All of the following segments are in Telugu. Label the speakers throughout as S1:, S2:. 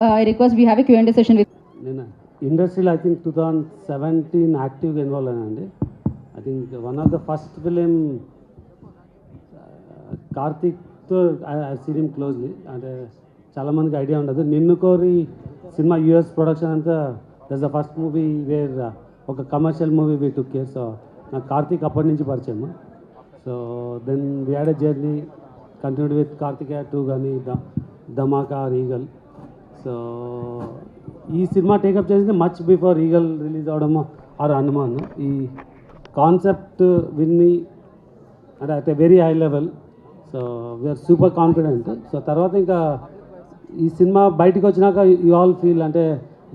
S1: I request we have a Q&A session with.
S2: నేను ఇండస్ట్రీలో ఐ థింక్ 2017 యాక్టివ్గా ఇన్వాల్వ్ అయినండి. I think one of the first film కార్తిక్తో ఐ సీన్ హిమ్ క్లోజ్లీ. అంటే చాలామందికి ఐడియా ఉండదు, నిన్ను కోరి సినిమా యూఎస్ ప్రొడక్షన్ అంతా that's the first movie where ఒక commercial movie we took care. So నాకు కార్తిక్ అప్పటి నుంచి పరిచయం. So then we had a journey continued with Karthikeya 2 కానీ ధమాకా ఈగల్. సో ఈ సినిమా టేకప్ చేసింది మచ్ బిఫోర్ ఈగల్ రిలీజ్ అవడము ఆర్ హనుమాన్. ఈ కాన్సెప్ట్ విన్ని అంటే at a very high level. So we're super confident. So తర్వాత ఇంకా ఈ సినిమా బయటకు వచ్చినాక యూ ఆల్ ఫీల్ అంటే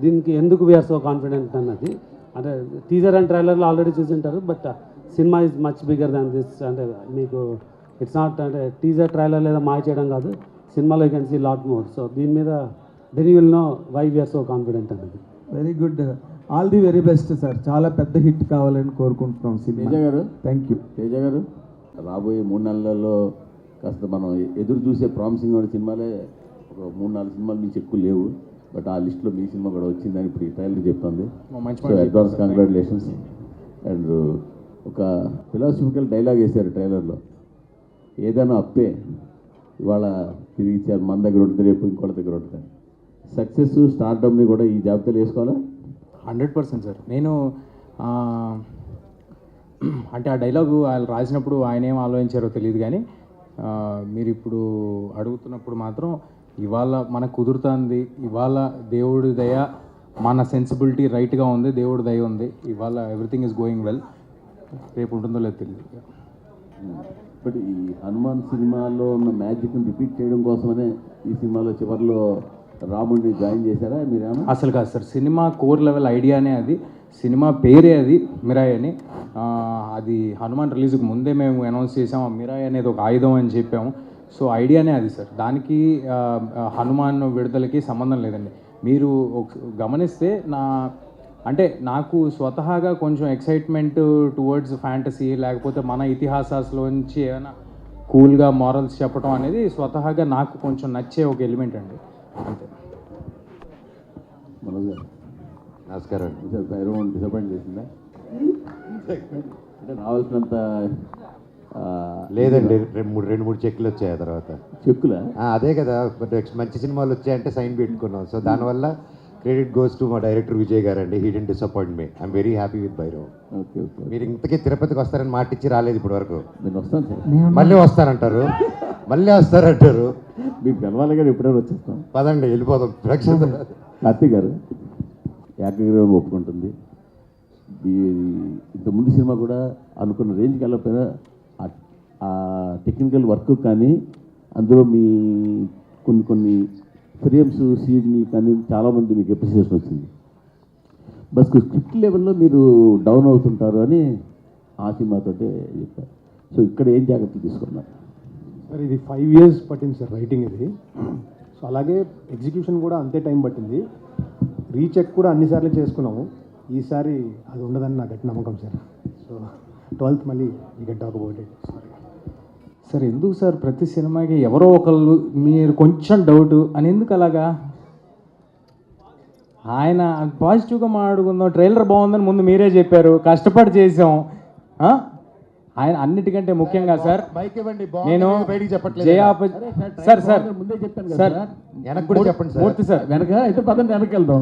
S2: దీనికి ఎందుకు వీఆర్ సో కాన్ఫిడెంట్ అన్నది. అంటే టీజర్ అండ్ ట్రైలర్లో ఆల్రెడీ చూసింటారు, but cinema is much bigger than this. అంటే మీకు ఇట్స్ నాట్ అంటే టీజర్ ట్రైలర్ లేదా మాయ చేయడం కాదు, సినిమాలో you can see lot more. So దీని మీద then you will know why we're so confident అన్నది.
S3: Very good, all the very best sir. చాలా పెద్ద హిట్ కావాలని కోరుకుంటున్నాం.
S4: తేజ గారు,
S3: థ్యాంక్ యూ.
S4: తేజ గారు, రాబోయే 3 నెలల్లో కాస్త మనం ఎదురు చూసే ప్రామిసింగ్ ఉన్న సినిమాలే ఒక 3-4 సినిమాలు నుంచి ఎక్కువ లేవు, బట్ ఆ లిస్ట్లో మీ సినిమా కూడా వచ్చిందని ఇప్పుడు ఈ ట్రైలర్ చెప్తుంది. So advance congratulations. అండ్ ఒక ఫిలాసఫికల్ డైలాగ్ వేశారు ట్రైలర్లో, ఏదైనా అప్పే ఇవాళ తిరిగి ఇచ్చారు, మన దగ్గర ఉంటుంది రేపు ఇంకోళ్ళ దగ్గర ఉంటుంది. సక్సెస్ స్టార్డమ్ని కూడా ఈ జాబితాలో వేసుకోవాలా?
S5: 100% సార్. నేను అంటే ఆ డైలాగు ఆయన రాసినప్పుడు ఆయన ఏం ఆలోచించారో తెలియదు, కానీ మీరు ఇప్పుడు అడుగుతున్నప్పుడు మాత్రం ఇవాళ మనకు కుదురుతుంది, ఇవాళ దేవుడి దయ, మన సెన్సిబిలిటీ రైట్గా ఉంది, దేవుడి దయ ఉంది, ఇవాళ ఎవ్రీథింగ్ ఈజ్ గోయింగ్ వెల్. రేపు ఉంటుందో లేదో తెలియదు.
S4: బట్ ఈ హనుమాన్ సినిమాలో ఉన్న మ్యాజిక్ని రిపీట్ చేయడం కోసమనే ఈ సినిమాలో చివరిలో రాముడిని జాయిన్ చేశారా మీరేమో?
S5: అసలు కాదు సార్, సినిమా కోర్ లెవెల్ ఐడియానే అది, సినిమా పేరే అది మిరాయ్ అని. అది హనుమాన్ రిలీజ్కి ముందే మేము అనౌన్స్ చేసాము, మిరాయ్ అనేది ఒక ఆయుధం అని చెప్పాము. సో ఐడియానే అది సార్. దానికి హనుమాన్ విడుదలకి సంబంధం లేదండి. మీరు గమనిస్తే అంటే నాకు స్వతహాగా కొంచెం ఎక్సైట్మెంట్ టువర్డ్స్ ఫ్యాంటసీ, లేకపోతే మన ఇతిహాసాల్లోంచి ఏమైనా కూల్గా మారల్స్ చెప్పడం అనేది స్వతహాగా నాకు కొంచెం నచ్చే ఒక ఎలిమెంట్ అండి, అంతే.
S4: మనోజ్ గారు
S6: నమస్కారం.
S4: భైరవం డిసప్పాయింట్ చేసిందా? అంటే రావాల్సినంత
S6: లేదండి, 2-3 చెక్లు వచ్చాయి ఆ తర్వాత.
S4: చెక్కులా?
S6: అదే కదా, మంచి సినిమాలు వచ్చాయంటే సైన్ పెట్టుకున్నాం. సో దానివల్ల క్రెడిట్ గోస్ టు మా డైరెక్టర్ విజయ్ గారు అండి. He didn't disappoint me. I'm very happy with Bhairav.
S4: Okay okay.
S6: మీరు ఇంతకీ తిరుపతికి వస్తారని మాట ఇచ్చి రాలేదు ఇప్పటి వరకు.
S4: నేను వస్తాను సార్.
S6: మళ్ళీ వస్తారంటారు, మళ్ళీ వస్తారంటారు.
S4: మీకు గెలవాలి కానీ ఎప్పుడైనా వచ్చేస్తాం.
S6: పదండి వెళ్ళిపోదాం. ప్రేక్షకులు
S4: కార్తీక్ గారు ఏకగ్రీవం ఒప్పుకుంటుంది. ఇంతకుముందు సినిమా కూడా అనుకున్న రేంజ్కి వెళ్ళకపోయినా ఆ టెక్నికల్ వర్క్ కానీ అందులో మీ కొన్ని ఫ్రేమ్స్ సీడ్ని కానీ చాలామంది మీకు అప్రిసియేషన్ వచ్చింది. బస్ స్క్రిప్ట్ లెవెల్లో మీరు డౌన్ అవుతుంటారు అని ఆ సినిమాతో చెప్పారు. సో ఇక్కడ ఏం జాగ్రత్తలు తీసుకున్నారు
S7: సార్? ఇది 5 years పట్టింది సార్ రైటింగ్ ఇది. సో అలాగే ఎగ్జిక్యూషన్ కూడా అంతే టైం పట్టింది. రీచెక్ కూడా అన్నిసార్లు చేసుకున్నాము. ఈసారి అది ఉండదని నా గట్టి నమ్మకం సార్. సో 12th మళ్ళీ you can talk about it. Sorry
S5: sir, ఎందుకు సార్ ప్రతి సినిమాకి ఎవరో ఒకళ్ళు మీరు కొంచెం డౌట్ అని ఎందుకు అలాగా? ఆయన పాజిటివ్గా మాట్లాడుకుందాం, ట్రైలర్ బాగుందని ముందు మీరే చెప్పారు, కష్టపడి చేసాం. ఆయన అన్నిటికంటే ముఖ్యంగా సార్ నేను సార్ సార్ సార్
S6: వెనక్కి కూడా చెప్పండి సార్.
S5: మూర్తి సార్
S4: వెనక అయితే పదండి వెనక్కి వెళ్దాం.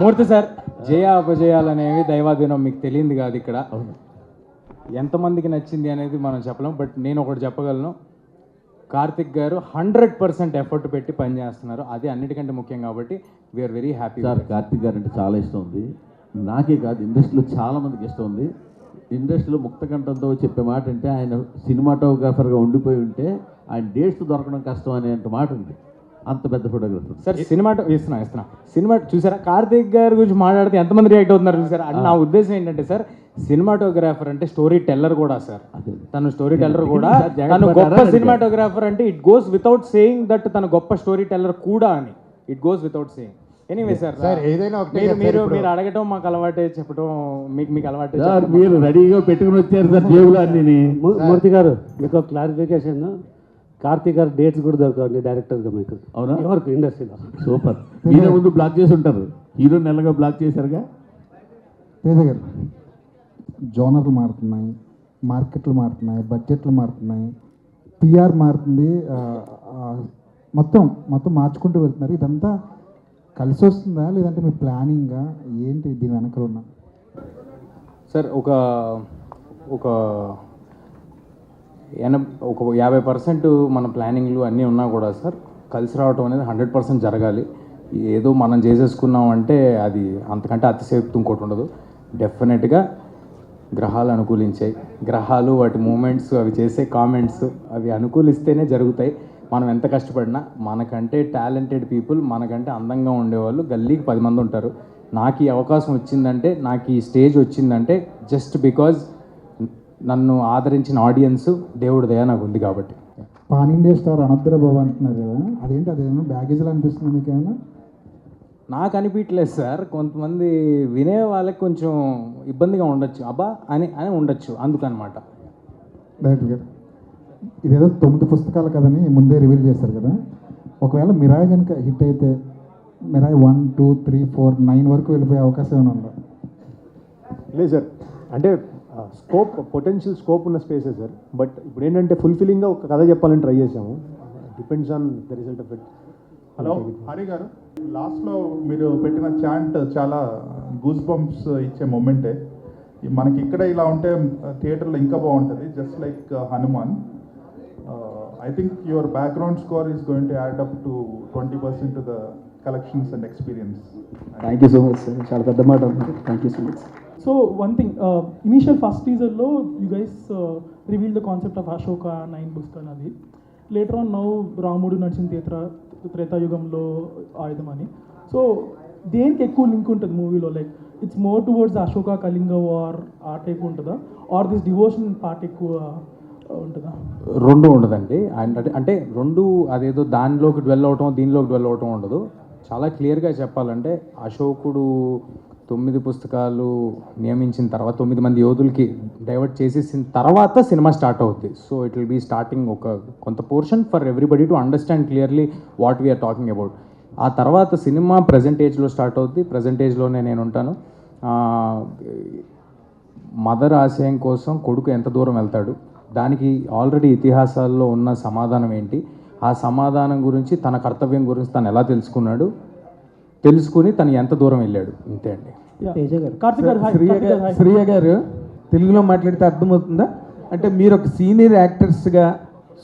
S5: మూర్తి సార్, జయ అపజయాలు అనేవి దైవాధీనం, మీకు తెలియంది కాదు. ఇక్కడ ఎంతమందికి నచ్చింది అనేది మనం చెప్పలేం, బట్ నేను ఒకటి చెప్పగలను, కార్తిక్ గారు 100% ఎఫర్ట్ పెట్టి పనిచేస్తున్నారు. అది అన్నిటికంటే ముఖ్యం. కాబట్టి we're very happy.
S4: Sir Karthik garu అంటే చాలా ఇష్టం ఉంది, నాకే కాదు ఇండస్ట్రీలో చాలామందికి ఇష్టం ఉంది. ఇండస్ట్రీలో ముక్తకంఠంతో చెప్పే మాట అంటే ఆయన సినిమాటోగ్రాఫర్గా ఉండిపోయి ఉంటే ఆయన డేట్స్ దొరకడం కష్టం అనేంత మాట ఉంది. అంత పెద్ద ఫోటోగ్రాఫర్
S5: సార్. ఇస్తున్నా సినిమా చూసారా? కార్తిక్ గారి గురించి మాట్లాడితే ఎంతమంది రియాక్ట్ అవుతున్నారు చూసారా? అని నా ఉద్దేశం ఏంటంటే సార్, సినిమాటోగ్రాఫర్ అంటే స్టోరీ టెల్లర్ కూడా సార్. తను స్టోరీ టెల్లర్ కూడా, తను గొప్ప సినిమాటోగ్రాఫర్ అంటే it goes without saying that తను గొప్ప స్టోరీ టెల్లర్ కూడా అని. It goes without saying. Anyway sir,
S6: ఏదైనా
S5: మీరు అడగటం మాకు అలవాటే, చెప్పడం మీకు అలవాటే.
S4: మీరు రెడీగా పెట్టుకుని వచ్చారు సార్ జేబులో అన్ని.
S2: మూర్తి గారు మీకు క్లారిఫికేషన్, కార్తీక్ గారు డేట్స్ కూడా దొరకండి డైరెక్టర్గా మీకు
S4: అవునా?
S2: ఎవరికి ఇండస్ట్రీలో.
S4: సూపర్. మీరే ముందు బ్లాక్ చేసి ఉంటారు, హీరో నెలగా బ్లాక్ చేశారుగా.
S3: తేజ గారు, జోనర్లు మారుతున్నాయి, మార్కెట్లు మారుతున్నాయి, బడ్జెట్లు మారుతున్నాయి, పిఆర్ మారుతుంది, మొత్తం మార్చుకుంటూ వెళ్తున్నారు. ఇదంతా కలిసి వస్తుందా లేదంటే మీ ప్లానింగా ఏంటి దీని వెనకాల ఉన్న?
S5: సార్ ఒక 50% మన ప్లానింగ్లు అన్నీ ఉన్నా కూడా సార్ కలిసి రావటం అనేది 100% జరగాలి. ఏదో మనం చేసేసుకున్నాం అంటే అది అంతకంటే అతిశయోక్తి ఇంకోటి ఉండదు. డెఫినెట్గా గ్రహాలు అనుకూలించాయి, గ్రహాలు వాటి మూమెంట్స్ అవి చేసే కామెంట్స్ అవి అనుకూలిస్తేనే జరుగుతాయి. మనం ఎంత కష్టపడినా మనకంటే టాలెంటెడ్ పీపుల్, మనకంటే అందంగా ఉండేవాళ్ళు గల్లీకి 10 మంది ఉంటారు. నాకు ఈ అవకాశం వచ్చిందంటే, నాకు ఈ స్టేజ్ వచ్చిందంటే జస్ట్ బికాజ్ నన్ను ఆదరించిన ఆడియన్స్ దేవుడి దయ నాకు ఉంది కాబట్టి.
S3: పాన్ ఇండియా స్టార్ అనద్ర బాబు అంటున్నారు కదా, అదేంటి, అదేమో బ్యాగేజ్లు అనిపిస్తుంది మీకు ఏమైనా?
S5: నాకు అనిపించలేదు సార్. కొంతమంది వినే వాళ్ళకి కొంచెం ఇబ్బందిగా ఉండొచ్చు, అబ్బా అని ఉండొచ్చు, అందుకనమాట.
S3: డైరెక్టర్ గారు, ఇదేదో 9 పుస్తకాలు కదని ముందే రివీల్ చేశారు కదా, ఒకవేళ మిరాయి కనుక హిట్ అయితే మిరాయి 1, 2, 3, 4, 9 వరకు వెళ్ళిపోయే అవకాశం ఏమైనా ఉందా?
S7: లేదు సార్, అంటే పొటెన్షియల్ స్కోప్ ఉన్న స్పేసే సార్. బట్ ఇప్పుడు ఏంటంటే ఫుల్ఫిల్లింగ్గా ఒక కథ చెప్పాలని ట్రై చేసాము. Depends on the result of it.
S8: Hello Hari గారు, లాస్ట్లో మీరు పెట్టిన చాంట్ చాలా గూస్ బంప్స్ ఇచ్చే మూమెంటే. మనకి ఇక్కడ ఇలా ఉంటే థియేటర్లో ఇంకా బాగుంటుంది. Just like Hanuman, I think your background score is going to add up to 20% to the collections and experience.
S7: Thank you so much sir, చాలా పెద్ద మాట. Thank you so much.
S9: So one thing, initial first teaser lo you guys revealed the concept of Ashoka 9 Buskanadi. Later on now Ramudu Nadchin Treta Yugamlo Ayudhamani. So దేనికి ఎక్కువ లింక్ ఉంటుంది మూవీలో? Like it's more towards Ashoka Kalinga war ఆ టైప్ ఉంటుందా, ఆర్ దిస్ డివోషన్ పార్ట్ ఎక్కువ ఉంటుందా?
S5: రెండు ఉండదండి. అంటే రెండు అదేదో దానిలోకి డ్వెల్ అవటం దీనిలోకి డ్వెల్ అవటం ఉండదు. చాలా క్లియర్గా చెప్పాలంటే అశోకుడు 9 పుస్తకాలు నియమించిన తర్వాత 9 మంది యోధులకి డైవర్ట్ చేసేసిన తర్వాత సినిమా స్టార్ట్ అవుద్ది. So it will be starting ఒక కొంత portion for everybody to understand clearly what we're talking about. ఆ తర్వాత సినిమా ప్రజెంట్ ఏజ్లో స్టార్ట్ అవుద్ది. ప్రజెంట్ ఏజ్లోనే నేను ఉంటాను. మదర్ ఆశయం కోసం కొడుకు ఎంత దూరం వెళ్తాడు, దానికి ఆల్రెడీ ఇతిహాసాల్లో ఉన్న సమాధానం ఏంటి, ఆ సమాధానం గురించి తన కర్తవ్యం గురించి తను ఎలా తెలుసుకుని తను ఎంత దూరం వెళ్ళాడు, ఇంతే అండి.
S3: శ్రీయ గారు, తెలుగులో మాట్లాడితే అర్థమవుతుందా? అంటే మీరు ఒక సీనియర్ యాక్టర్స్గా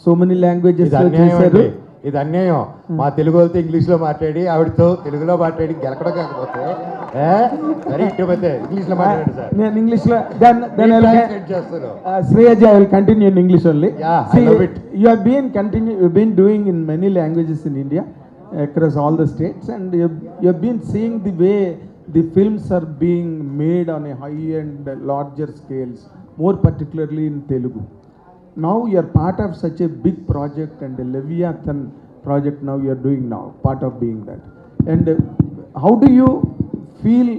S3: సో మెనీ లాంగ్వేజెస్ చేశారు.
S6: ఇది అన్యాయం. మా తెలుగు వాళ్ళతో ఇంగ్లీష్లో మాట్లాడి ఆవిడతో తెలుగులో మాట్లాడి గెలకడం కాకపోతే సరే ఇకపోతే ఇంగ్లీష్లో మాట్లాడండి సార్.
S3: నేను ఇంగ్లీష్లో
S6: చేస్తాను.
S3: Sriyaji, I will continue in English only.
S6: Yeah, I love it.
S3: You have been doing in many languages in India, across all the states, and you have been seeing the way the films are being made on a high and larger scales, more particularly in Telugu. Now you are part of such a big project, and the Leviathan project now you are doing now, part of being that. And how do you feel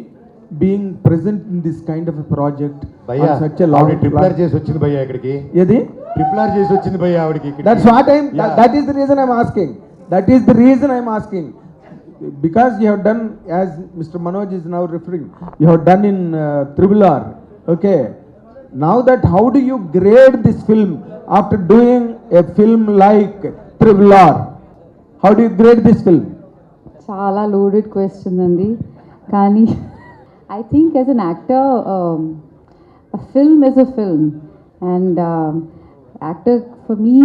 S3: being present in this kind of a project
S6: భయ్యా,
S3: on such a long
S6: ట్రిపులర్ చేసి వచ్చింది భయ్యా ఇక్కడికి.
S3: ఏది
S6: ట్రిపులర్ చేసి వచ్చింది భయ్యా ఆవిడకి.
S3: That's what that is the reason I'm asking. That is the reason I'm asking. Because you have done, as Mr. Manoj is now referring, you have done in Triple R. Okay. Now that how do you grade this film after doing a film like Triple R? How do you grade this film?
S1: చాలా లోడెడ్ క్వశ్చన్ అండి. కానీ I think as an actor a film is a film, and actor for me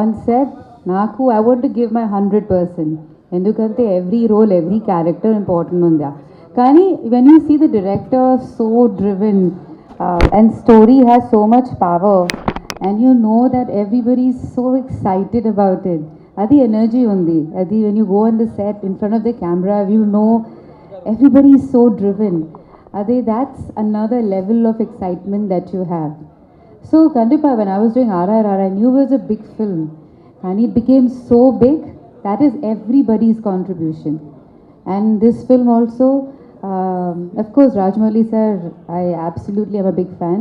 S1: on set నాకు I want to give my 100%. ఎందుకంటే every role every character important ఉందా. కానీ when you see the director so driven and story has so much power, and you know that everybody is so excited about it, adi energy undi, adi when you go on the set in front of the camera, you know everybody is so driven, adi that's another level of excitement that you have. So Kandipa, when I was doing RRR, I knew it was a big film, and it became so big. That is everybody's contribution. And this film also, of course, Rajmouli sir, I absolutely am a big fan.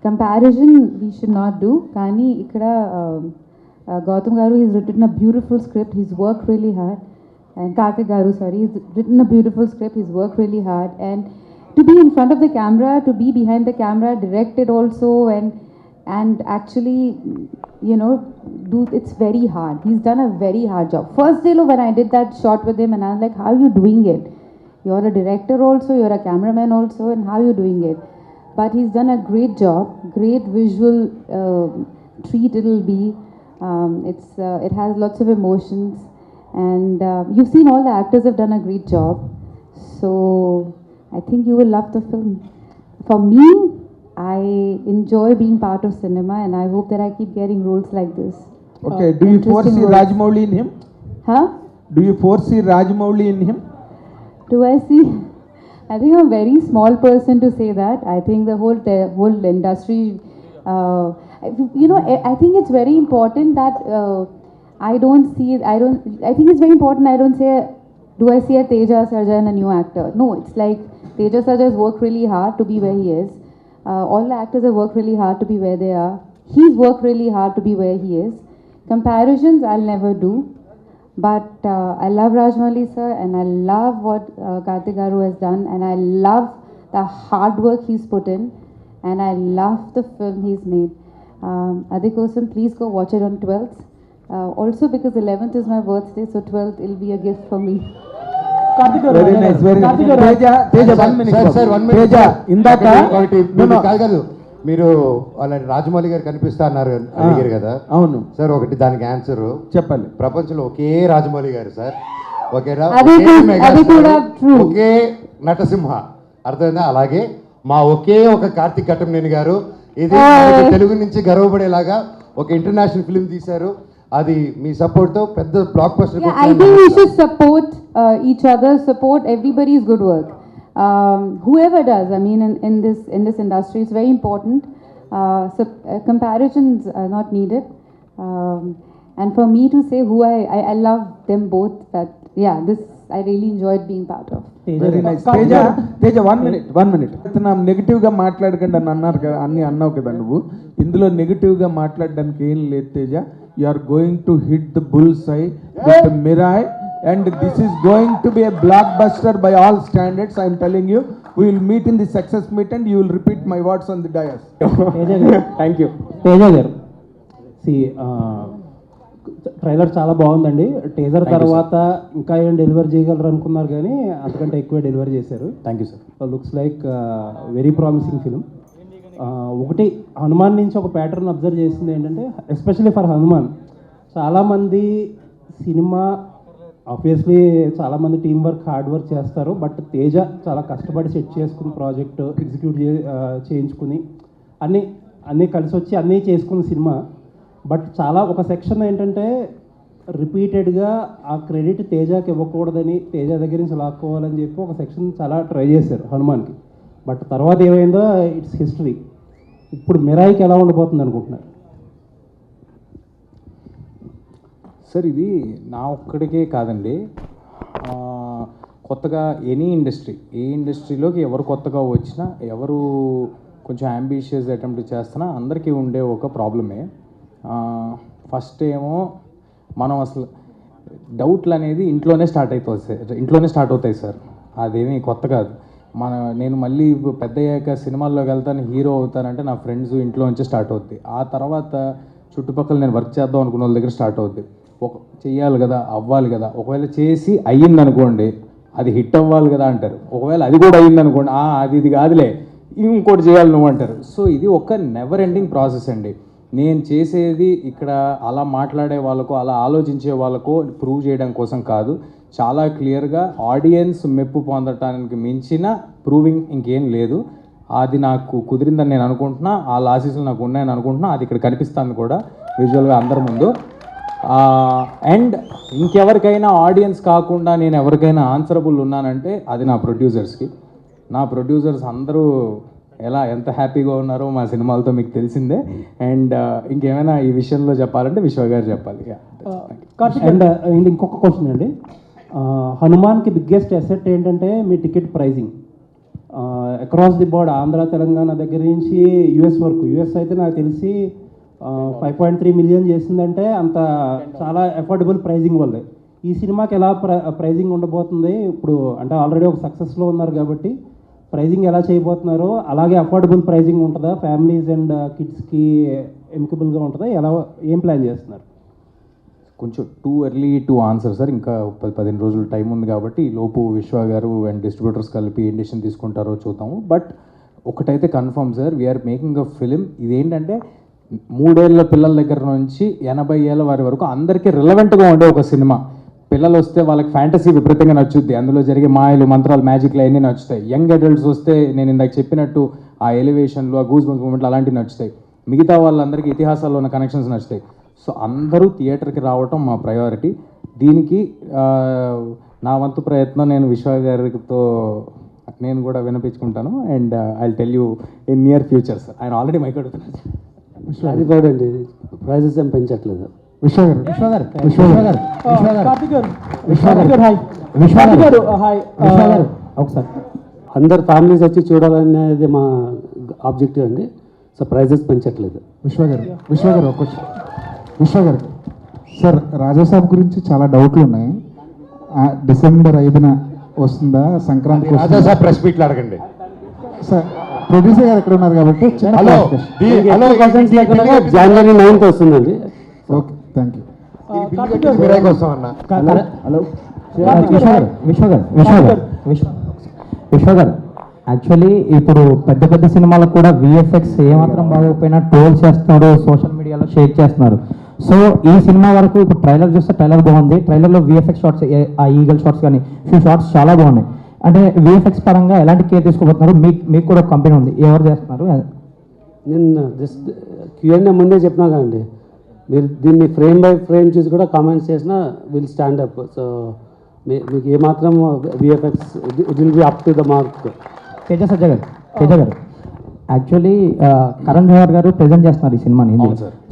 S1: Comparison we should not do. Kani ikkada Gautam Garu, he's written a beautiful script. He's worked really hard. And Karthik Garu, sorry, he's written a beautiful script. He's worked really hard. And to be in front of the camera, to be behind the camera, directed also, and actually, you know, it's very hard. He's done a very hard job. First day when I did that shot with him, and I was like, how are you doing it? You're a director also, you're a cameraman also, and how are you doing it? But he's done a great job, great visual treat it'll be. It has lots of emotions, and you've seen all the actors have done a great job. So I think you will love the film. For me, I enjoy being part of cinema, and I hope that I keep getting roles like this.
S3: Okay, do you
S1: Interesting
S3: foresee
S1: roles.
S3: Rajamouli in him?
S1: Huh?
S3: Do you foresee Rajamouli in him?
S1: Do I see? I think I'm a very small person to say that. I think the whole industry, you know, I think it's very important that I think it's very important I don't say, do I see a Teja Sarja and a new actor? No, it's like Teja Sarja has worked really hard to be where he is. All the actors have worked really hard to be where they are. He's worked really hard to be where he is. Comparisons I'll never do. But I love Rajamouli sir, and I love what Karthik Garu has done, and I love the hard work he's put in, and I love the film he's made. Adikosam, please go watch it on 12th. Also because 11th is my birthday, so 12th will be a gift for me.
S9: Karthik గారు
S3: Very nice, very nice.
S9: Karthik గారు
S3: Teja, 1 minute.
S6: Sir 1 minute.
S3: Teja, ఇందాక
S6: ఒకటి
S3: No, no.
S6: కాదు మీరు వాళ్ళ రాజమౌళి గారు కనిపిస్తా అన్నారు అడిగారు కదా
S3: అవును
S6: సార్ ఒకటి దానికి ఆన్సర్
S3: చెప్పాలి.
S6: ప్రపంచంలో ఒకే రాజమౌళి గారు సార్ ఓకేనా
S1: అది
S6: ఒకే
S1: కూడా-
S6: మెగాస్టార్,
S1: అది కూడా true.
S6: ఒకే నటసింహ అర్థమైందా అలాగే మా ఒకే ఒక కార్తీక్ ఘట్టంనేని గారు ఇది మనకి తెలుగు నుంచి గర్వపడేలాగా ఒక ఇంటర్నేషనల్ ఫిల్మ్ తీశారు అది మీ సపోర్ట్ తో పెద్ద block buster
S1: Yeah, I think we should support each other, support everybody's good work. Whoever does, I mean, in this industry, it's very important. Comparisons are not needed. And for me to say who I love them both. That I really enjoyed being part of.
S3: Very nice. Teja 1 minute. Negative గా మాట్లాడకండి అని అన్నారు కదా, అన్ని అన్నావు కదా నువ్వు. ఇందులో నెగిటివ్ గా మాట్లాడడానికి ఏం లేదు Teja. You are going to hit the bull's eye with Mirai and this is going to be a blockbuster by all standards. I am telling you, we will meet in the success meet and you will repeat my words on the dais.
S10: Thank you Teja గారు. ట్రైలర్ చాలా బాగుందండి. టీజర్ తర్వాత ఇంకా ఏం డెలివరీ చేయగలరు అనుకున్నారు, కానీ అంతకంటే ఎక్కువ డెలివరీ చేశారు.
S5: Thank you sir.
S10: Looks like very promising film. ఒకటి హనుమాన్ నుంచి ఒక ప్యాటర్న్ అబ్జర్వ్ చేసింది ఏంటంటే, ఎస్పెషల్లీ ఫర్ హనుమాన్, చాలామంది సినిమా ఆబ్వియస్లీ చాలామంది టీం వర్క్ హార్డ్ వర్క్ చేస్తారు, బట్ తేజ చాలా కష్టపడి సెట్ చేసుకుని ప్రాజెక్ట్ ఎగ్జిక్యూట్ చేయించుకుని అన్నీ కలిసి వచ్చి అన్నీ చేసుకున్న సినిమా. బట్ చాలా ఒక సెక్షన్ ఏంటంటే రిపీటెడ్గా ఆ క్రెడిట్ తేజకి ఇవ్వకూడదని, తేజ దగ్గర నుంచి లాక్కోవాలని చెప్పి ఒక సెక్షన్ చాలా ట్రై చేశారు హనుమాన్కి. బట్ తర్వాత ఏమైందో ఇట్స్ హిస్టరీ. ఇప్పుడు మిరాయికి ఎలా ఉండిపోతుంది అనుకుంటున్నారు?
S5: సార్ ఇది నా ఒక్కడికే కాదండి, కొత్తగా ఎనీ ఇండస్ట్రీ, ఏ ఇండస్ట్రీలోకి ఎవరు కొత్తగా వచ్చినా, ఎవరు కొంచెం అంబిషియస్ అటెంప్ట్ చేస్తున్నా అందరికీ ఉండే ఒక ప్రాబ్లమే. ఫస్ట్ ఏమో మనం అసలు డౌట్లు అనేది ఇంట్లోనే స్టార్ట్ అవుతాయి సార్. అదేమీ కొత్త కాదు. నేను మళ్ళీ పెద్ద అయ్యాక సినిమాల్లోకి వెళ్తాను, హీరో అవుతానంటే నా ఫ్రెండ్స్ ఇంట్లో నుంచే స్టార్ట్ అవుద్ది. ఆ తర్వాత చుట్టుపక్కల నేను వర్క్ చేద్దాం అనుకున్న వాళ్ళ దగ్గర స్టార్ట్ అవుద్ది. చెయ్యాలి కదా, అవ్వాలి కదా. ఒకవేళ చేసి అయ్యిందనుకోండి, అది హిట్ అవ్వాలి కదా అంటారు. ఒకవేళ అది కూడా అయ్యిందనుకోండి, ఇది కాదులే ఇంకోటి చేయాలి నువ్వు అంటారు. సో ఇది ఒక నెవర్ ఎండింగ్ ప్రాసెస్ అండి. నేను చేసేది ఇక్కడ అలా మాట్లాడే వాళ్ళకో అలా ఆలోచించే వాళ్ళకో ప్రూవ్ చేయడం కోసం కాదు, చాలా క్లియర్గా ఆడియన్స్ మెప్పు పొందటానికి మించిన ప్రూవింగ్ ఇంకేం లేదు. అది నాకు కుదిరిందని నేను అనుకుంటున్నా, ఆ లాసెస్లు నాకు ఉన్నాయని అనుకుంటున్నా. అది ఇక్కడ కనిపిస్తాను కూడా విజువల్గా అందరి ముందు. అండ్ ఇంకెవరికైనా ఆడియన్స్ కాకుండా నేను ఎవరికైనా ఆన్సరబుల్ ఉన్నానంటే అది నా ప్రొడ్యూసర్స్కి. నా ప్రొడ్యూసర్స్ అందరూ ఎంత హ్యాపీగా ఉన్నారో మా సినిమాలతో మీకు తెలిసిందే. అండ్ ఇంకేమైనా ఈ విషయంలో చెప్పాలంటే విశ్వ గారు చెప్పాలి.
S10: అండ్ ఇంకొక క్వశ్చన్ అండి, హనుమాన్కి బిగ్గెస్ట్ అసెట్ ఏంటంటే మీ ticket pricing. Across the board Andhra Telangana దగ్గర నుంచి యుఎస్ వరకు. యుఎస్ అయితే నాకు తెలిసి 5.3 మిలియన్ చేసిందంటే అంత చాలా అఫోర్డబుల్ ప్రైజింగ్ వల్లే. ఈ సినిమాకి ఎలా ప్రైజింగ్ ఉండబోతుంది ఇప్పుడు అంటే ఆల్రెడీ ఒక సక్సెస్లో ఉన్నారు కాబట్టి ప్రైజింగ్ ఎలా చేయబోతున్నారో అలాగే అఫోర్డబుల్ ప్రైజింగ్ ఉంటుందా, ఫ్యామిలీస్ అండ్ కిడ్స్కి ఎమికబుల్గా ఉంటుందా, ఎలా ఏం ప్లాన్ చేస్తున్నారు?
S5: కొంచెం too early to answer sir. ఇంకా 10-15 రోజులు టైం ఉంది కాబట్టి ఈ లోపు విశ్వ గారు అండ్ డిస్ట్రిబ్యూటర్స్ కలిపి ఏం డెసిషన్ తీసుకుంటారో చూద్దాము. బట్ ఒకటైతే confirm sir, we're making a film. ఇదేంటంటే 3 ఏళ్ళ పిల్లల దగ్గర నుంచి 80 ఏళ్ళ వారి వరకు అందరికీ రిలవెంట్గా ఉండే ఒక సినిమా. పిల్లలు వస్తే వాళ్ళకి ఫ్యాంటసీ విపరీతంగా నచ్చుద్ది, అందులో జరిగే మాయలు మంత్రాలు మ్యాజిక్లు అన్నీ నచ్చుతాయి. యంగ్ అడల్ట్స్ వస్తే నేను ఇందాక చెప్పినట్టు ఆ ఎలివేషన్లు ఆ గూస్ బంప్స్ మూమెంట్లు అలాంటివి నచ్చుతాయి. మిగతా వాళ్ళందరికీ ఇతిహాసాల్లో ఉన్న కనెక్షన్స్ నచ్చుతాయి. సో అందరూ థియేటర్కి రావటం మా ప్రయారిటీ. దీనికి నా వంతు ప్రయత్నం నేను విశ్వ గారితో నేను కూడా వినిపించుకుంటాను. And I tell you in near future sir. ఆయన ఆల్రెడీ మైక్ అడుగుతున్నారు.
S2: క్లారిఫైడ్ అండి, ప్రైజెస్ ఏం పెంచట్లేదు.
S10: ఒకసారి
S2: అందరు ఫ్యామిలీస్ వచ్చి చూడాలనేది మా ఆబ్జెక్టివ్ అండి. సో ప్రైజెస్ పెంచట్లేదు.
S7: విశ్వ గారు ఒక విశ్వ గారు సార్, రాజాసాబ్ గురించి చాలా డౌట్లు ఉన్నాయి. డిసెంబర్ 5న వస్తుందా, సంక్రాంతి
S6: రాజాసాబ్ ప్రెస్ మీట్లు అడగండి
S7: సార్. ప్రొడ్యూసర్ గారు ఎక్కడ ఉన్నారు కాబట్టి
S6: హలో
S2: జనవరి 9th వస్తుందండి.
S7: Okay, thank you.
S6: మీరే కోసం అన్న.
S10: హలో విశ్వ గారు యాక్చువల్లీ ఇప్పుడు పెద్ద పెద్ద సినిమాలకు కూడా విఎఫ్ఎక్స్ ఏమాత్రం బాగోకపోయినా ట్రోల్ చేస్తున్నారు, సోషల్ మీడియాలో షేర్ చేస్తున్నారు. సో ఈ సినిమా వరకు ఇప్పుడు ట్రైలర్ చూస్తే ట్రైలర్ బాగుంది. ట్రైలర్లో విఎఫ్ఎక్స్ షాట్స్, ఆ ఈగల్ షాట్స్ కానీ ఫ్యూ షాట్స్ చాలా బాగున్నాయి. అంటే విఎఫ్ఎక్స్ పరంగా ఎలాంటి కేర్ తీసుకోబోతున్నారు? మీకు కూడా ఒక కంపెనీ ఉంది, ఎవరు చేస్తున్నారు?
S2: నేను జస్ట్ Q&A ముందే చెప్పినా కదండి, మీరు దీన్ని ఫ్రేమ్ బై ఫ్రేమ్ చూసి కూడా కామెంట్స్ చేసినా విల్ స్టాండ్ అప్. సో మీకు ఏమాత్రం VFX it will be up to the mark.
S10: Teja గారు యాక్చువల్లీ కరణ్ జోహర్ గారు ప్రెజెంట్ చేస్తున్నారు ఈ సినిమాని.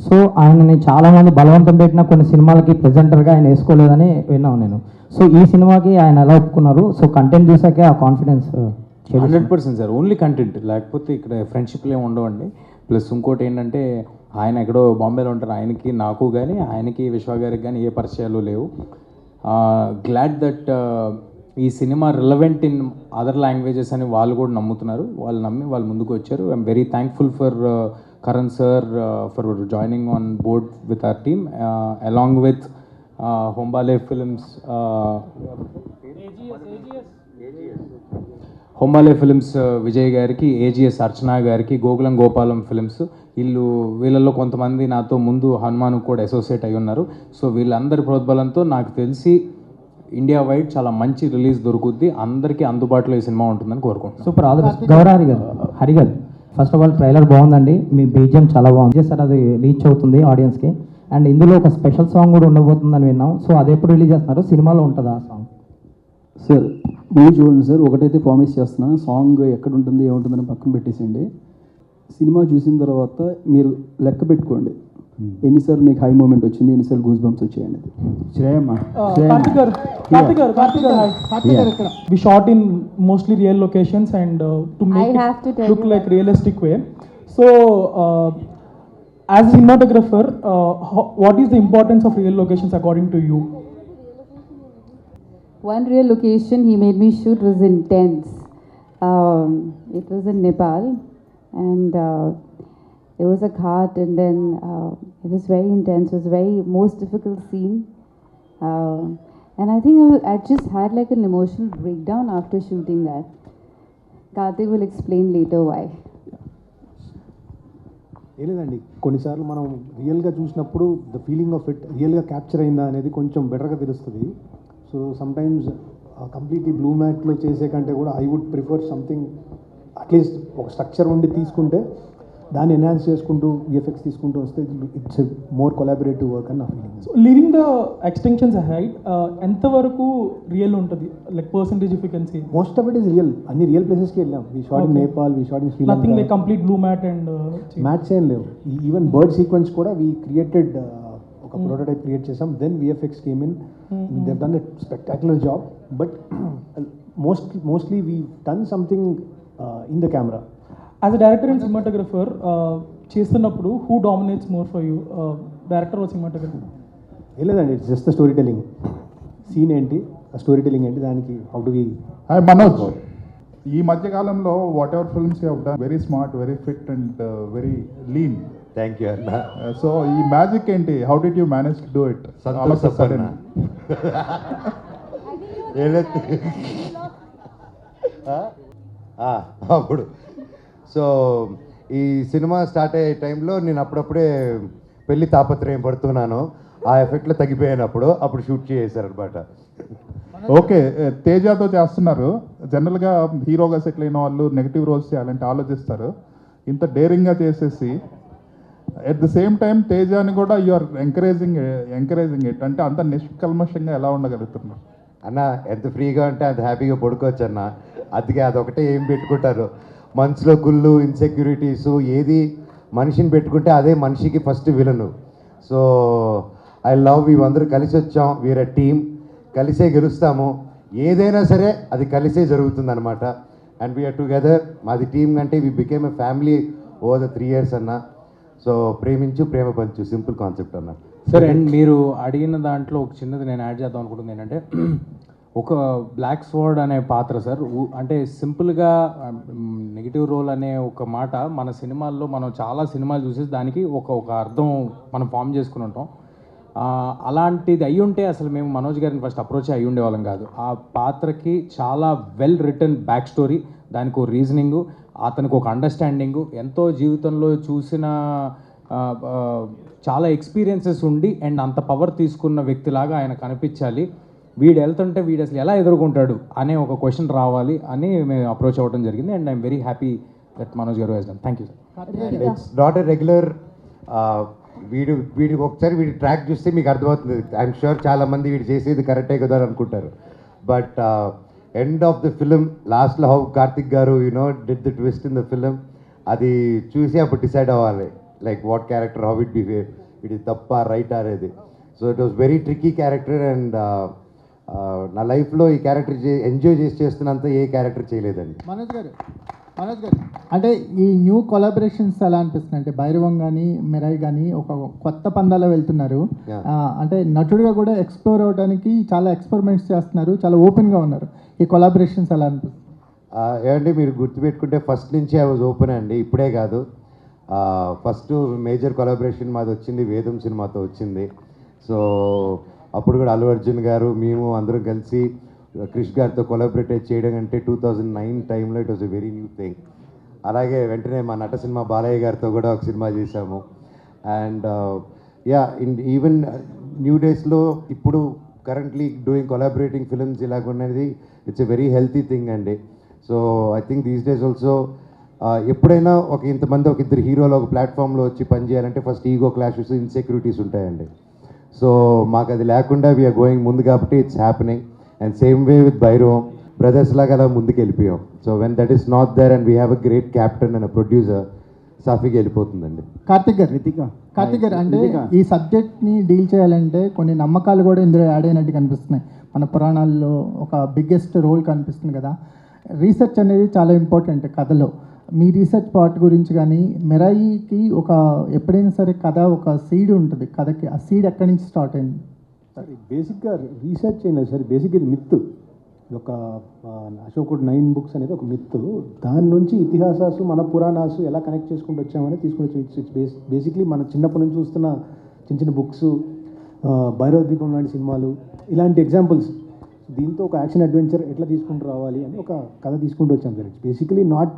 S10: సో ఆయనని చాలా మంది బలవంతం పెట్టిన కొన్ని సినిమాలకి ప్రెజెంటర్గా ఆయన వేసుకోలేదని విన్నాను నేను. సో ఈ సినిమాకి ఆయన ఎలా ఒప్పుకున్నారు? సో కంటెంట్ చూసాకే ఆ కాన్ఫిడెన్స్
S5: 100% సార్. ఓన్లీ కంటెంట్, లేకపోతే ఇక్కడ ఫ్రెండ్షిప్లు ఏమి ఉండవండి. ప్లస్ ఇంకోటి ఏంటంటే ఆయన ఎక్కడో బాంబేలో ఉంటారు, ఆయనకి నాకు కానీ ఆయనకి విశ్వ గారికి కానీ ఏ పరిచయాలు లేవు. గ్లాడ్ దట్ ఈ cinema relevant in other languages అని వాళ్ళు కూడా నమ్ముతున్నారు. వాళ్ళు నమ్మి వాళ్ళు ముందుకు వచ్చారు. I'm very thankful for Karan sir for joining on board with our team along with Hombale Films, Hombale Films Vijay గారికి, ఏజిఎస్ అర్చనా గారికి, గోకులం గోపాలం ఫిల్మ్స్. వీళ్ళల్లో కొంతమంది నాతో ముందు హనుమాన్ కూడా అసోసియేట్ అయి ఉన్నారు. సో వీళ్ళందరి ప్రోద్బలంతో నాకు తెలిసి ఇండియా వైడ్ చాలా మంచి రిలీజ్ దొరుకుద్ది, అందరికీ అందుబాటులో ఈ సినిమా ఉంటుందని కోరుకుంటున్నాను.
S10: Super, all the best. Gaurahari గారు ఫస్ట్ ఆఫ్ ఆల్ ట్రైలర్ బాగుందండి, మీ బీజిఎం చాలా బాగుంది సార్. అది రీచ్ అవుతుంది ఆడియన్స్కి. అండ్ ఇందులో ఒక స్పెషల్ సాంగ్ కూడా ఉండబోతుందని విన్నాం. సో అది ఎప్పుడు రిలీజ్ చేస్తున్నారు? సినిమాలో ఉంటుందా ఆ సాంగ్?
S11: సార్ మూవీ చూడండి సార్. ఒకటైతే ప్రామిస్ చేస్తున్నా, సాంగ్ ఎక్కడ ఉంటుంది ఏముంటుందని పక్కన పెట్టేసేయండి. సినిమా చూసిన తర్వాత మీరు లెక్క పెట్టుకోండి ఎన్నిసార్లు మీకు హై మూమెంట్ వచ్చింది, ఎన్నిసార్లు గూస్ బంప్స్ వచ్చాయండి.
S9: We shot in mostly real locations and to make it look like realistic way. So as a cinematographer, what is the importance of real locations according to you?
S1: One real location he made me shoot was intense. It was in Nepal, and it was a ghat, and then it was very intense. It was very most difficult scene, and I think I just had like an emotional breakdown after shooting that. Karthik will explain later why.
S7: ఏం లేదండి, కొన్నిసార్లు మనం రియల్గా చూసినప్పుడు ద ఫీలింగ్ ఆఫ్ ఇట్ రియల్గా క్యాప్చర్ అయిందా అనేది కొంచెం బెటర్గా తెలుస్తుంది. సో సమ్టైమ్స్ కంప్లీట్లీ బ్లూ మ్యాట్లో చేసే కంటే కూడా I would prefer something at least ఒక స్ట్రక్చర్ ఉండి తీసుకుంటే దాన్ని ఎన్హాన్స్ చేసుకుంటూ విఎఫ్ఎక్స్ తీసుకుంటూ వస్తే ఇట్స్ మోర్ కొలాబరేటివ్ వర్క్ అని నా feeling.
S9: So leaving the extensions ahead, ఎంతవరకు రియల్ ఉంటుంది, like percentage if you can say?
S7: Most of it is real. అన్ని రియల్ ప్లేసెస్కి వెళ్ళాం. We shot in Nepal, we shot in Sri Lanka.
S9: Nothing like complete blue mat and
S7: mats ఏం లేవు. ఈవెన్ బర్డ్ సీక్వెన్స్ కూడా వీ క్రియేటెడ్ ఒక ప్రోటోటైప్ క్రియేట్ చేసాం. Then VFX came in, they done a spectacular job. But mostly we done something in the camera.
S9: As a director and cinematographer, చేస్తున్నప్పుడు who dominates more for you, director or cinematographer?
S7: ఏం లేదండి, it's just story telling. Scene ఏంటి, ఆ స్టోరీ టెలింగ్ ఏంటి, దానికి హౌ టు వి.
S8: హాయ్ మనోజ్, ఈ మధ్యకాలంలో whatever films you have done very smart, very fit and very lean.
S6: Thank you అన్న.
S8: సో ఈ మ్యాజిక్ ఏంటి? How did you manage to do it?
S6: సంతోషపడిన అప్పుడు సో ఈ సినిమా స్టార్ట్ అయ్యే టైంలో నేను అప్పుడప్పుడే పెళ్లి తాపత్రయం పడుతున్నాను. ఆ ఎఫెక్ట్లో తగ్గిపోయాను. అప్పుడు షూట్ చేశారనమాట.
S8: ఓకే, తేజాతో చేస్తున్నారు. జనరల్గా హీరోగా సెటిల్ అయిన వాళ్ళు నెగిటివ్ రోల్స్ చేయాలంటే ఆలోచిస్తారు. ఇంత డేరింగ్గా చేసేసి ఎట్ ద సేమ్ టైం తేజాని కూడా యు ఆర్ ఎంకరేజింగ్ ఇట్. అంటే అంత నిష్కల్మషంగా ఎలా ఉండగలుగుతున్నారు?
S6: అన్న ఎంత ఫ్రీగా ఉంటే అంత హ్యాపీగా పడుకోవచ్చు అన్న. అందుకే అదొకటే ఏం పెట్టుకుంటారు మనసులో, గుళ్ళు, ఇన్సెక్యూరిటీస్, ఏది మనిషిని పెట్టుకుంటే అదే మనిషికి first villain. So I love, అందరూ కలిసి వచ్చాం, వీఆర్ టీమ్, కలిసే గెలుస్తాము. ఏదైనా సరే అది కలిసే జరుగుతుంది అనమాట. And we're together. మాది టీమ్ కంటే we became a family over the 3 years అన్న. సో ప్రేమించు, ప్రేమ పంచు, సింపుల్ కాన్సెప్ట్ అన్న.
S5: సరే, అండ్ మీరు అడిగిన దాంట్లో ఒక చిన్నది నేను యాడ్ చేద్దాం అనుకుంటుంది ఏంటంటే, ఒక బ్లాక్ స్వర్డ్ అనే పాత్ర సార్, అంటే సింపుల్గా నెగిటివ్ రోల్ అనే ఒక మాట మన సినిమాల్లో మనం చాలా సినిమాలు చూసి దానికి ఒక అర్థం మనం ఫామ్ చేసుకుని ఉంటాం. అలాంటిది అయ్యి ఉంటే అసలు మేము మనోజ్ గారిని ఫస్ట్ అప్రోచ్ అయ్యి ఉండేవాళ్ళం కాదు. ఆ పాత్రకి చాలా వెల్ రిటర్న్ బ్యాక్ స్టోరీ, దానికి ఒక రీజనింగు, అతనికి ఒక అండర్స్టాండింగు, ఎంతో జీవితంలో చూసిన చాలా ఎక్స్పీరియన్సెస్ ఉండి అండ్ అంత పవర్ తీసుకున్న వ్యక్తిలాగా ఆయన కనిపించాలి. వీడు వెళ్తుంటే వీడు అసలు ఎలా ఎదుర్కొంటాడు అనే ఒక క్వశ్చన్ రావాలి అని మేము అప్రోచ్ అవ్వడం జరిగింది. And I'm very happy that Manoj గారు he's done. Thank you sir.
S6: It's not a regular. వీడికి ఒకసారి వీడి ట్రాక్ చూస్తే మీకు అర్థమవుతుంది. ఐఎమ్ షూర్ చాలామంది వీడు చేసేది కరెక్టే కదా అని అనుకుంటారు. But end of the film లాస్ట్లో హౌ కార్తిక్ గారు did the twist in the film, అది చూసి అప్పుడు డిసైడ్ అవ్వాలి like what character, how it behave, ఇది తప్ప రైట్ అనేది. So it was very tricky character. And నా లైఫ్లో ఈ క్యారెక్టర్ ఎంజాయ్ చేస్తున్నంత ఏ క్యారెక్టర్ చేయలేదండి.
S12: మనోజ్ గారు అంటే ఈ న్యూ కొలాబరేషన్స్ ఎలా అనిపిస్తుంది? అంటే భైరవం కానీ మిరాయి కానీ ఒక కొత్త పందాలో వెళ్తున్నారు. అంటే నటుడుగా కూడా ఎక్స్ప్లోర్ అవడానికి చాలా ఎక్స్పెరిమెంట్స్ చేస్తున్నారు, చాలా ఓపెన్గా ఉన్నారు. ఈ కొలాబరేషన్స్ ఎలా అనిపిస్తుంది?
S6: ఏమంటే మీరు గుర్తుపెట్టుకుంటే ఫస్ట్ నుంచి ఐ వాజ్ ఓపెన్ అండి, ఇప్పుడే కాదు. ఫస్ట్ మేజర్ కొలాబరేషన్ మాది వచ్చింది వేదం సినిమాతో వచ్చింది. సో అప్పుడు కూడా అల్లు అర్జున్ గారు, మేము అందరం కలిసి క్రిష్ గారితో కొలాబరేట్ చేయడం అంటే 2009 టైంలో it was a very new thing. అలాగే వెంటనే మా నట సినిమా బాలయ్య గారితో కూడా ఒక సినిమా చేశాము. అండ్ ఈవెన్ న్యూ డేస్లో ఇప్పుడు కరెంట్లీ డూయింగ్ కొలాబరేటింగ్ ఫిల్మ్స్ ఇలాగున్నది it's a very healthy thing అండి. So I think these days also ఎప్పుడైనా ఇంతమంది ఒక ఇద్దరు హీరోలు ఒక ప్లాట్ఫామ్లో వచ్చి పనిచేయాలంటే ఫస్ట్ ఈగో క్లాషెస్, ఇన్సెక్యూరిటీస్ ఉంటాయండి. సో మాకు అది లేకుండా వీఆర్ గోయింగ్ ముందు కాబట్టి it's happening. And same way with Bhairavam, brothers లాగా అలా ముందుకు వెళ్ళిపోయాం. So when that is not there and we have a great captain and a producer, సాఫీగా వెళ్ళిపోతుందండి.
S12: కార్తిక్ గారు అంటే ఈ సబ్జెక్ట్ని డీల్ చేయాలంటే కొన్ని నమ్మకాలు కూడా ఇందులో యాడ్ అయినట్టు కనిపిస్తున్నాయి. మన పురాణాల్లో ఒక బిగ్గెస్ట్ రోల్ కనిపిస్తుంది కదా. రీసెర్చ్ అనేది చాలా ఇంపార్టెంట్ కథలో. మీ రీసెర్చ్ పార్ట్ గురించి కానీ, మిరాయికి ఎప్పుడైనా సరే కథ ఒక సీడ్ ఉంటుంది కథకి, ఆ సీడ్ ఎక్కడి నుంచి స్టార్ట్ అయింది?
S7: సరే, బేసిక్గా రీసెర్చ్ అయినా సరే బేసిక్ ఇది మిత్. ఒక అశోకుడు 9 books అనేది ఒక మిత్. దాని నుంచి ఇతిహాసాలు, మన పురాణాలు ఎలా కనెక్ట్ చేసుకుంటూ వచ్చామని తీసుకుని వచ్చి ఇట్స్ బేసిక్లీ మన చిన్నప్పటి నుంచి చూస్తున్న చిన్న బుక్స్, భైరవ దీపం లాంటి సినిమాలు, ఇలాంటి ఎగ్జాంపుల్స్. దీంతో ఒక యాక్షన్ అడ్వెంచర్ ఎట్లా తీసుకుంటూ రావాలి అని ఒక కథ తీసుకుంటూ వచ్చాం సార్. It's basically not